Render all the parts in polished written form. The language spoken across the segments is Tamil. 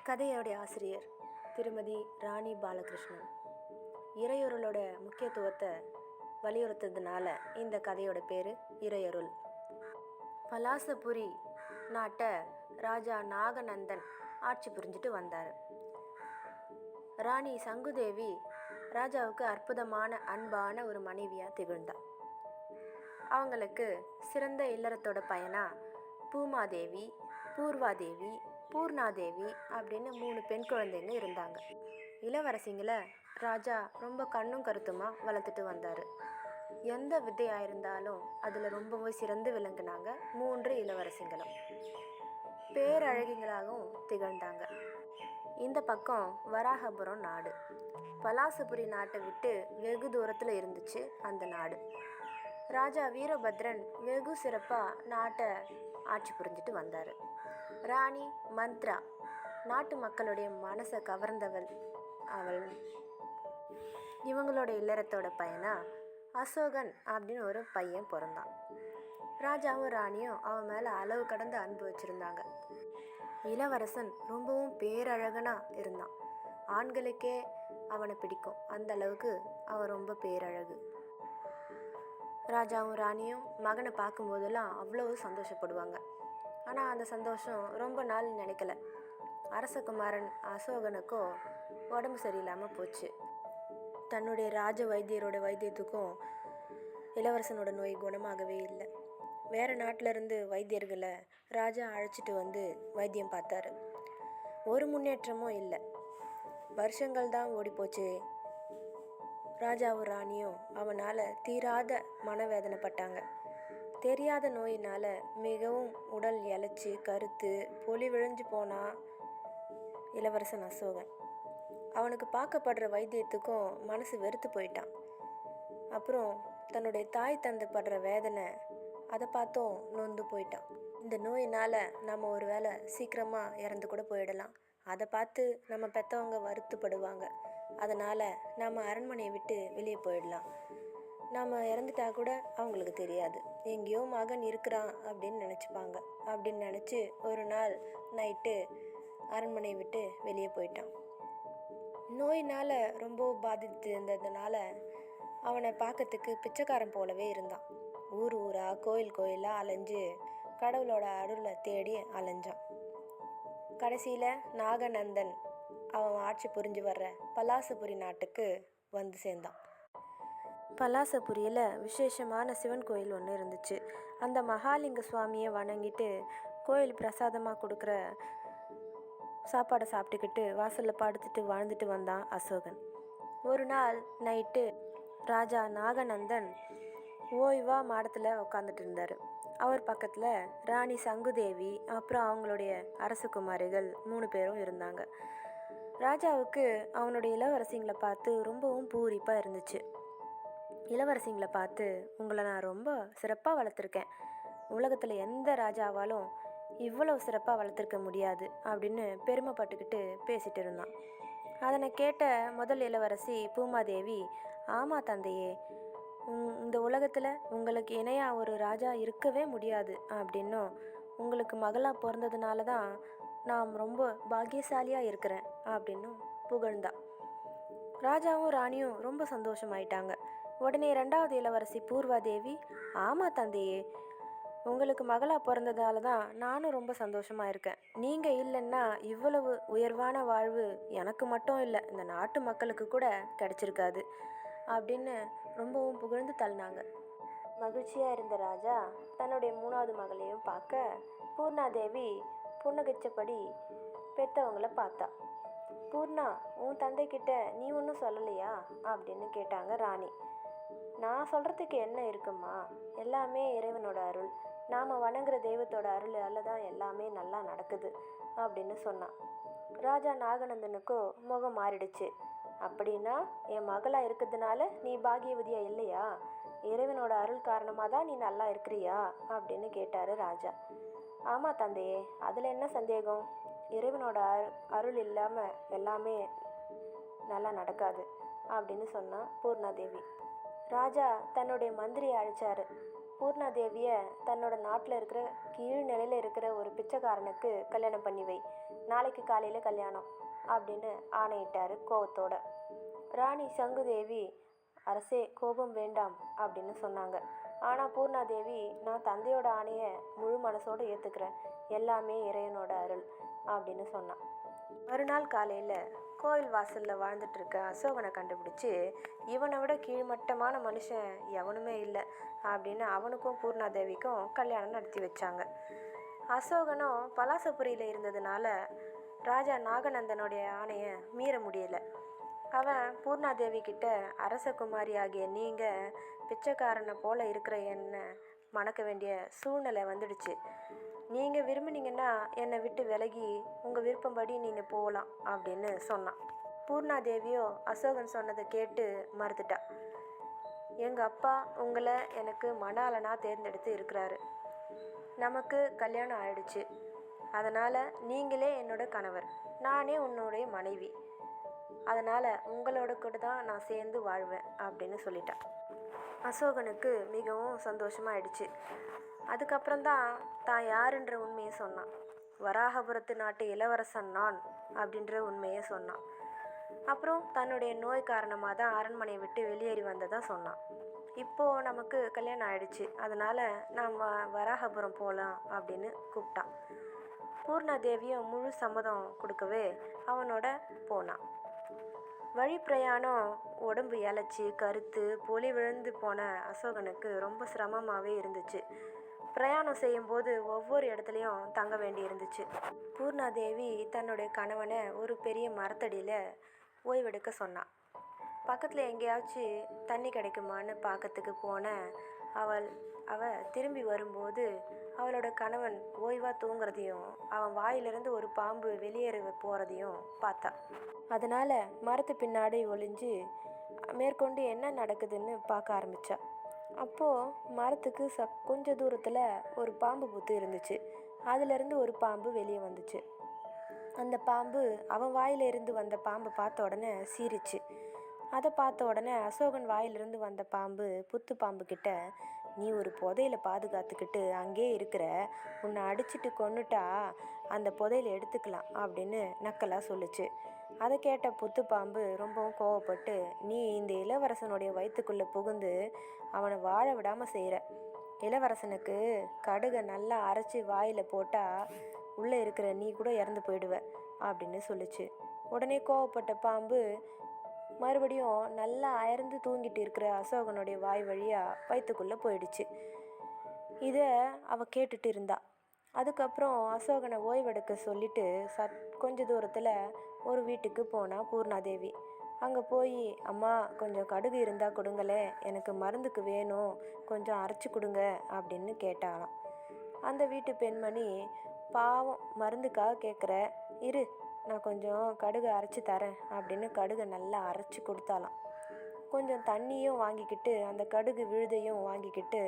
கதையோடைய ஆசிரியர் திருமதி ராணி பாலகிருஷ்ணன். இறையொருளோட முக்கியத்துவத்தை வலியுறுத்துறதுனால இந்த கதையோட பேர் இறையொருள். பலாசபுரி நாட்டை ராஜா நாகநந்தன் ஆட்சி புரிஞ்சிட்டு வந்தார். ராணி சங்குதேவி ராஜாவுக்கு அற்புதமான அன்பான ஒரு மனைவியாக திகழ்ந்தார். அவங்களுக்கு சிறந்த இல்லறத்தோட பையனா பூமாதேவி, பூர்வாதேவி, பூர்ணாதேவி அப்படின்னு 3 பெண் குழந்தைங்க இருந்தாங்க. இளவரசிங்களை ராஜா ரொம்ப கண்ணும் கருத்துமாக வளர்த்துட்டு வந்தார். எந்த வித்தையாக இருந்தாலும் அதில் ரொம்பவும் சிறந்து விளங்குனாங்க 3 இளவரசிங்களும். பேரழகிகளாகவும் திகழ்ந்தாங்க. இந்த பக்கம் வராகபுரம் நாடு. பலாசபுரி நாட்டை விட்டு வெகு தூரத்தில் இருந்துச்சு அந்த நாடு. ராஜா வீரபத்ரன் வெகு சிறப்பாக நாட்டை ஆட்சி புரிஞ்சிட்டு வந்தார். ராணி மந்த்ரா நாட்டு மக்களுடைய மனசை கவர்ந்தவள் அவள். இவங்களோட இல்லறத்தோட பையனா அசோகன் அப்படின்னு ஒரு பையன் பிறந்தான். ராஜாவும் ராணியும் அவன் மேலே அளவு கடந்த அன்பு வச்சுருந்தாங்க. இளவரசன் ரொம்பவும் பேரழகனாக இருந்தான். ஆண்களுக்கே அவனை பிடிக்கும், அந்த அளவுக்கு அவன் ரொம்ப பேரழகு. ராஜாவும் ராணியும் மகனை பார்க்கும்போதெல்லாம் அவ்வளோ சந்தோஷப்படுவாங்க. ஆனால் அந்த சந்தோஷம் ரொம்ப நாள் நினைக்கல. அரசகுமாரன் அசோகனுக்கோ உடம்பு சரியில்லாமல் போச்சு. தன்னுடைய ராஜ வைத்தியரோட வைத்தியத்துக்கும் இளவரசனோட நோய் குணமாகவே இல்லை. வேறு நாட்டிலேருந்து வைத்தியர்களை ராஜா அழைச்சிட்டு வந்து வைத்தியம் பார்த்தாரு. ஒரு முன்னேற்றமும் இல்லை. வருஷங்கள் தான் ஓடிப்போச்சு. ராஜாவும் ராணியும் அவனால் தீராத மனவேதனைப்பட்டாங்க. தெரியாத நோயினால் மிகவும் உடல் இழைச்சி கருத்து பொலிவிழஞ்சு போனான் இளவரசன் அசோகன். அவனுக்கு பார்க்கப்படுற வைத்தியத்துக்கும் மனசு வெறுத்து போயிட்டான். அப்புறம் தன்னுடைய தாய் தந்தை படுற வேதனை அதை பார்த்தும் நொந்து போயிட்டான். இந்த நோயினால் நம்ம ஒரு வேளை சீக்கிரமாக இறந்து கூட போயிடலாம். அதை பார்த்து நம்ம பெற்றவங்க வருத்தப்படுவாங்க. அதனால் நம்ம அரண்மனையை விட்டு வெளியே போயிடலாம். நாம் இறந்துட்டா கூட அவங்களுக்கு தெரியாது. எங்கேயோ மகன் இருக்கிறான் அப்படின்னு நினச்சிப்பாங்க. அப்படின்னு நினச்சி ஒரு நாள் நைட்டு அரண்மனையை விட்டு வெளியே போயிட்டான். நோயினால் ரொம்ப பாதித்து இருந்ததுனால அவனை பார்க்கறதுக்கு பிச்சைக்காரன் போலவே இருந்தான். ஊர் ஊராக கோயில் கோயிலாக அலைஞ்சு கடவுளோட அருளை தேடி அலைஞ்சான். கடைசியில் நாகநந்தன் அவன் ஆட்சி புரிஞ்சு வர்ற பலாசபுரி நாட்டுக்கு வந்து சேர்ந்தான். பலாசபுரியில் விசேஷமான சிவன் கோயில் ஒன்று இருந்துச்சு. அந்த மகாலிங்க சுவாமியை வணங்கிட்டு கோயில் பிரசாதமாக கொடுக்குற சாப்பாடை சாப்பிட்டுக்கிட்டு வாசலில் படுத்துட்டு வாழ்ந்துட்டு வந்தான் அசோகன். ஒரு நாள் நைட்டு ராஜா நாகநந்தன் ஓய்வாக மாடத்தில் உட்காந்துட்டு இருந்தார். அவர் பக்கத்தில் ராணி சங்குதேவி அப்புறம் அவங்களுடைய அரசகுமாரிகள் 3 பேரும் இருந்தாங்க. ராஜாவுக்கு அவனுடைய இளவரசிங்களை பார்த்து ரொம்பவும் பூரிப்பாக இருந்துச்சு. இளவரசிங்களை பார்த்து, உங்களை நான் ரொம்ப சிறப்பாக வளர்த்துருக்கேன். உலகத்தில் எந்த ராஜாவாலும் இவ்வளோ சிறப்பாக வளர்த்துருக்க முடியாது அப்படின்னு பெருமைப்பட்டுக்கிட்டு பேசிகிட்டு இருந்தான். அதனை கேட்ட முதல் இளவரசி பூமாதேவி, ஆமாம் தந்தையே, இந்த உலகத்தில் உங்களுக்கு இணையாக ஒரு ராஜா இருக்கவே முடியாது அப்படின்னும், உங்களுக்கு மகளாக பிறந்ததுனால தான் நான் ரொம்ப பாக்கியசாலியாக இருக்கிறேன் அப்படின்னும் புகழ்ந்தான். ராஜாவும் ராணியும் ரொம்ப சந்தோஷமாயிட்டாங்க. உடனே 2வது இளவரசி பூர்வாதேவி, ஆமாம் தந்தையே, உங்களுக்கு மகளாக பிறந்ததால தான் நானும் ரொம்ப சந்தோஷமாக இருக்கேன். நீங்கள் இல்லைன்னா இவ்வளவு உயர்வான வாழ்வு எனக்கு மட்டும் இல்லை, இந்த நாட்டு மக்களுக்கு கூட கிடச்சிருக்காது அப்படின்னு ரொம்பவும் புகழ்ந்து தள்ளினாங்க. மகிழ்ச்சியாக இருந்த ராஜா தன்னுடைய 3வது மகளையும் பார்க்க பூர்ணாதேவி புன்னகைச்சபடி பெற்றவங்கள பார்த்தா. பூர்ணா, உன் தந்தைக்கிட்ட நீ ஒன்றும் சொல்லலையா அப்படின்னு கேட்டாங்க ராணி. நான் சொல்கிறதுக்கு என்ன இருக்குமா, எல்லாமே இறைவனோட அருள், நாம் வணங்குற தெய்வத்தோட அருளால் தான் எல்லாமே நல்லா நடக்குது அப்படின்னு சொன்னான். ராஜா நாகநந்தனுக்கோ முகம் மாறிடுச்சு. அப்படின்னா என் மகளாக இருக்கிறதுனால நீ பாகியவதியா இல்லையா? இறைவனோட அருள் காரணமாக தான் நீ நல்லா இருக்கிறியா அப்படின்னு கேட்டார் ராஜா. ஆமாம் தந்தையே, அதில் என்ன சந்தேகம்? இறைவனோட அருள் இல்லாமல் எல்லாமே நல்லா நடக்காது அப்படின்னு சொன்னான் பூர்ணாதேவி. ராஜா தன்னுடைய மந்திரியை அழைச்சாரு. பூர்ணாதேவியை தன்னோட நாட்டில் இருக்கிற கீழ் நிலையில் இருக்கிற ஒரு பிச்சைக்காரனுக்கு கல்யாணம் பண்ணி வை, நாளைக்கு காலையில் கல்யாணம் அப்படின்னு ஆணையிட்டார் கோவத்தோட. ராணி சங்குதேவி, அரசே கோபம் வேண்டாம் அப்படின்னு சொன்னாங்க. ஆனால் பூர்ணாதேவி, நான் தந்தையோட ஆணையை முழு மனசோடு ஏற்றுக்கிறேன், எல்லாமே இறைவனோட அருள் அப்படின்னு சொன்னான். மறுநாள் காலையில் கோயில் வாசலில் வாழ்ந்துட்டு இருக்க அசோகனை கண்டுபிடிச்சி, இவனை விட கீழ்மட்டமான மனுஷன் எவனுமே இல்லை அப்படின்னு அவனுக்கும் பூர்ணாதேவிக்கும் கல்யாணம் நடத்தி வச்சாங்க. அசோகனும் பலாசபுரியில் இருந்ததுனால ராஜா நாகநந்தனுடைய ஆணையை மீற முடியலை. அவன் பூர்ணாதேவி கிட்ட, அரசகுமாரி ஆகிய நீங்கள் பிச்சைக்காரனை போல் இருக்கிற என்னை மணக்க வேண்டிய சூழ்நிலை வந்துடுச்சு. நீங்கள் விரும்பினீங்கன்னா என்னை விட்டு விலகி உங்கள் விருப்பம்படி நீங்கள் போகலாம் அப்படின்னு சொன்னான். பூர்ணாதேவியோ அசோகன் சொன்னதை கேட்டு மறுத்துட்டா. எங்கள் அப்பா உங்களை எனக்கு மணாளனாக தேர்ந்தெடுத்து இருக்கிறாரு, நமக்கு கல்யாணம் ஆயிடுச்சு, அதனால் நீங்களே என்னோட கணவர், நானே உன்னுடைய மனைவி, அதனால் உங்களோட கூட தான் நான் சேர்ந்து வாழ்வேன் அப்படின்னு சொல்லிட்டான். அசோகனுக்கு மிகவும் சந்தோஷமாயிடுச்சு. அதுக்கப்புறம்தான் தான் யாருன்ற உண்மையை சொன்னான். வராகபுரத்து நாட்டு இளவரசன் நான் அப்படின்ற உண்மையை சொன்னான். அப்புறம் தன்னுடைய நோய் காரணமாக தான் அரண்மனையை விட்டு வெளியேறி வந்ததாக சொன்னான். இப்போது நமக்கு கல்யாணம் ஆயிடுச்சு, அதனால் நாம் வராகபுரம் போகலாம் அப்படின்னு கூப்பிட்டான். பூர்ணாதேவியும் முழு சம்மதம் கொடுக்கவே அவனோட போனான். வழி பிரயாணம் உடம்பு இழைச்சி கருத்து பொலி விழுந்து போன அசோகனுக்கு ரொம்ப சிரமமாகவே இருந்துச்சு. பிரயாணம் செய்யும்போது ஒவ்வொரு இடத்துலையும் தங்க வேண்டி இருந்துச்சு. பூர்ணாதேவி தன்னுடைய கணவனை ஒரு பெரிய மரத்தடியில் ஓய்வெடுக்க சொன்னான். பக்கத்தில் எங்கேயாச்சும் தண்ணி கிடைக்குமான்னு பார்க்கறதுக்கு போன அவள் திரும்பி வரும்போது அவளோட கணவன் ஓய்வாக தூங்குறதையும் அவன் வாயிலிருந்து ஒரு பாம்பு வெளியேற போகிறதையும் பார்த்தா. அதனால் மரத்து பின்னாடி ஒளிஞ்சு மேற்கொண்டு என்ன நடக்குதுன்னு பார்க்க ஆரம்பித்தா. அப்போது மரத்துக்கு கொஞ்ச தூரத்தில் ஒரு பாம்பு புத்து இருந்துச்சு. அதிலிருந்து ஒரு பாம்பு வெளியே வந்துச்சு. அந்த பாம்பு அவன் வாயிலிருந்து வந்த பாம்பை பார்த்த உடனே சீரிச்சு. அதை பார்த்த உடனே அசோகன் வாயிலிருந்து வந்த பாம்பு புத்து பாம்பு கிட்ட, நீ ஒரு புதையில பாதுகாத்துக்கிட்டு அங்கே இருக்கிற, உன்னை அடிச்சுட்டு கொன்னுட்டா அந்த புதையில எடுத்துக்கலாம் அப்படின்னு நக்கலாக சொல்லுச்சு. அதை கேட்ட புத்து பாம்பு ரொம்பவும் கோவப்பட்டு, நீ இந்த இளவரசனுடைய வயிற்றுக்குள்ளே புகுந்து அவனை வாழ விடாமல் செய்கிற, இளவரசனுக்கு கடுகை நல்லா அரைச்சி வாயில் போட்டால் உள்ளே இருக்கிற நீ கூட இறந்து போயிடுவ அப்படின்னு சொல்லுச்சு. உடனே கோவப்பட்ட பாம்பு மறுபடியும் நல்லா அயர்ந்து தூங்கிட்டு இருக்கிற அசோகனுடைய வாய் வழியாக வயிற்றுக்குள்ளே போயிடுச்சு. இதை அவள் கேட்டுட்டு இருந்தா. அதுக்கப்புறம் அசோகனை ஓய்வெடுக்க சொல்லிட்டு கொஞ்ச தூரத்தில் ஒரு வீட்டுக்கு போனா பூர்ணாதேவி. அங்கே போய், அம்மா கொஞ்சம் கடுகு இருந்தால் கொடுங்களே, எனக்கு மருந்துக்கு வேணும், கொஞ்சம் அரைச்சி கொடுங்க அப்படின்னு கேட்டாலாம். அந்த வீட்டு பெண்மணி, பாவம் மருந்துக்காக கேட்குற, இரு நான் கொஞ்சம் கடுகு அரைச்சி தரேன் அப்படின்னு கடுகை நல்லா அரைச்சி கொடுத்தாலாம். கொஞ்சம் தண்ணியும் வாங்கிக்கிட்டு அந்த கடுகு விழுதையும் வாங்கிக்கிட்டு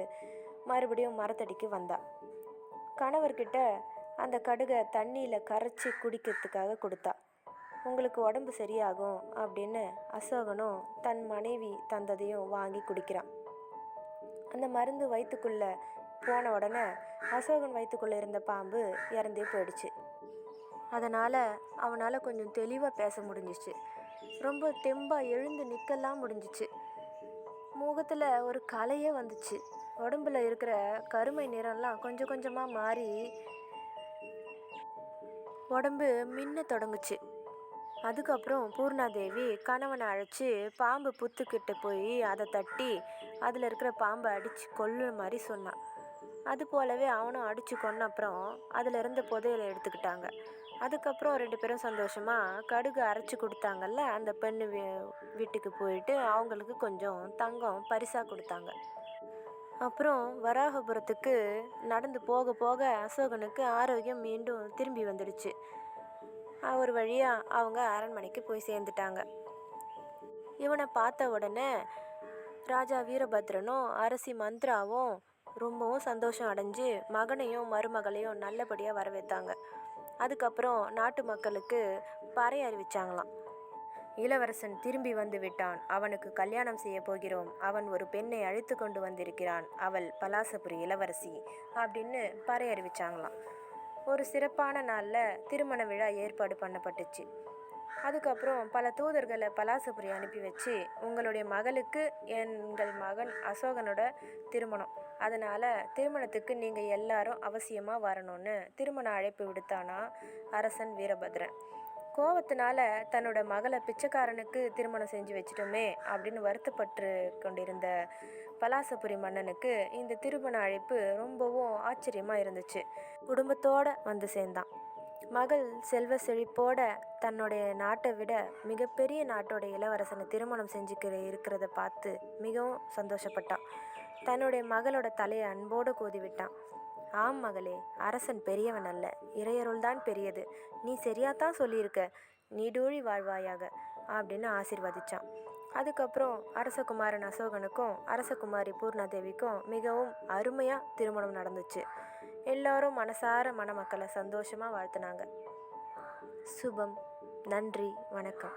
மறுபடியும் மரத்தடிக்கு வந்தா. கணவர்கிட்ட அந்த கடுகை தண்ணியில் கரைச்சி குடிக்கிறதுக்காக கொடுத்தா. உங்களுக்கு உடம்பு சரியாகும் அப்படின்னு அசோகனும் தன் மனைவி தந்ததையும் வாங்கி குடிக்கிறான். அந்த மருந்து வயிற்றுக்குள்ளே போன உடனே அசோகன் வயிற்றுக்குள்ளே இருந்த பாம்பு இறந்தே போயிடுச்சு. அதனால் அவனால் கொஞ்சம் தெளிவாக பேச முடிஞ்சிச்சு. ரொம்ப தெம்பாக எழுந்து நிற்கலாம் முடிஞ்சிச்சு. முகத்தில் ஒரு கலையே வந்துச்சு. உடம்புல இருக்கிற கருமை நிறம்லாம் கொஞ்சம் கொஞ்சமாக மாறி உடம்பு மின்ன தொடங்குச்சு. அதுக்கப்புறம் பூர்ணாதேவி கணவனை அழைச்சி பாம்பு புத்துக்கிட்ட போய் அதை தட்டி அதில் இருக்கிற பாம்பை அடித்து கொல்லுற மாதிரி சொன்னான். அது போலவே அவனும் அடித்து கொன்ன அப்புறம் அதில் இருந்த புதையலை எடுத்துக்கிட்டாங்க. அதுக்கப்புறம் 2 பேரும் சந்தோஷமாக கடுகு அரைச்சி கொடுத்தாங்கல்ல, அந்த பெண்ணு வீட்டுக்கு போயிட்டு அவங்களுக்கு கொஞ்சம் தங்கம் பரிசாக கொடுத்தாங்க. அப்புறம் வராகபுரத்துக்கு நடந்து போக போக அசோகனுக்கு ஆரோக்கியம் மீண்டும் திரும்பி வந்துடுச்சு. ஒரு வழியாக அவங்க அரண்மனைக்கு போய் சேர்ந்துட்டாங்க. இவனை பார்த்த உடனே ராஜா வீரபத்ரனும் அரசி மந்த்ராவும் ரொம்பவும் சந்தோஷம் அடைஞ்சு மகனையும் மருமகளையும் நல்லபடியாக வரவேற்றாங்க. அதுக்கப்புறம் நாட்டு மக்களுக்கு பறை அறிவிச்சாங்களாம். இளவரசன் திரும்பி வந்து விட்டான். அவனுக்கு கல்யாணம் செய்ய போகிறோம். அவன் ஒரு பெண்ணை அழைத்து கொண்டு வந்திருக்கிறான். அவள் பலாசபுரி இளவரசி அப்படின்னு பறை அறிவிச்சாங்களாம். ஒரு சிறப்பான நாளில் திருமண விழா ஏற்பாடு பண்ணப்பட்டுச்சு. அதுக்கப்புறம் பல தூதர்களை பலாசபுரி அனுப்பி வச்சு, உங்களுடைய மகளுக்கு எங்கள் மகன் அசோகனோட திருமணம், அதனால் திருமணத்துக்கு நீங்கள் எல்லாரும் அவசியமாக வரணும்னு திருமண அழைப்பு விடுத்தானா அரசன் வீரபத்ரன். கோவத்தினால தன்னோட மகளை பிச்சைக்காரனுக்கு திருமணம் செஞ்சு வச்சிட்டோமே அப்படின்னு வருத்தப்பட்டு கொண்டிருந்த பலாசபுரி மன்னனுக்கு இந்த திருமண அழைப்பு ரொம்பவும் ஆச்சரியமாக இருந்துச்சு. குடும்பத்தோடு வந்து சேர்ந்தான். மகள் செல்வ செழிப்போட தன்னுடைய நாட்டை விட மிகப்பெரிய நாட்டோட இளவரசனை திருமணம் இருக்கிறத பார்த்து மிகவும் சந்தோஷப்பட்டான். தன்னுடைய மகளோட தலையை அன்போடு கோதி விட்டான். ஆம் மகளே, அரசன் பெரியவன் அல்ல, இறையருள்தான் பெரியது. நீ சரியாத்தான் சொல்லியிருக்க. நீடூழி வாழ்வாயாக அப்படின்னு ஆசீர்வதிச்சான். அதுக்கப்புறம் அரசகுமாரன் அசோகனுக்கும் அரசகுமாரி பூர்ணாதேவிக்கும் மிகவும் அருமையாக திருமணம் நடந்துச்சு. எல்லோரும் மனசார மணமக்களை சந்தோஷமாக வாழ்த்துனாங்க. சுபம். நன்றி. வணக்கம்.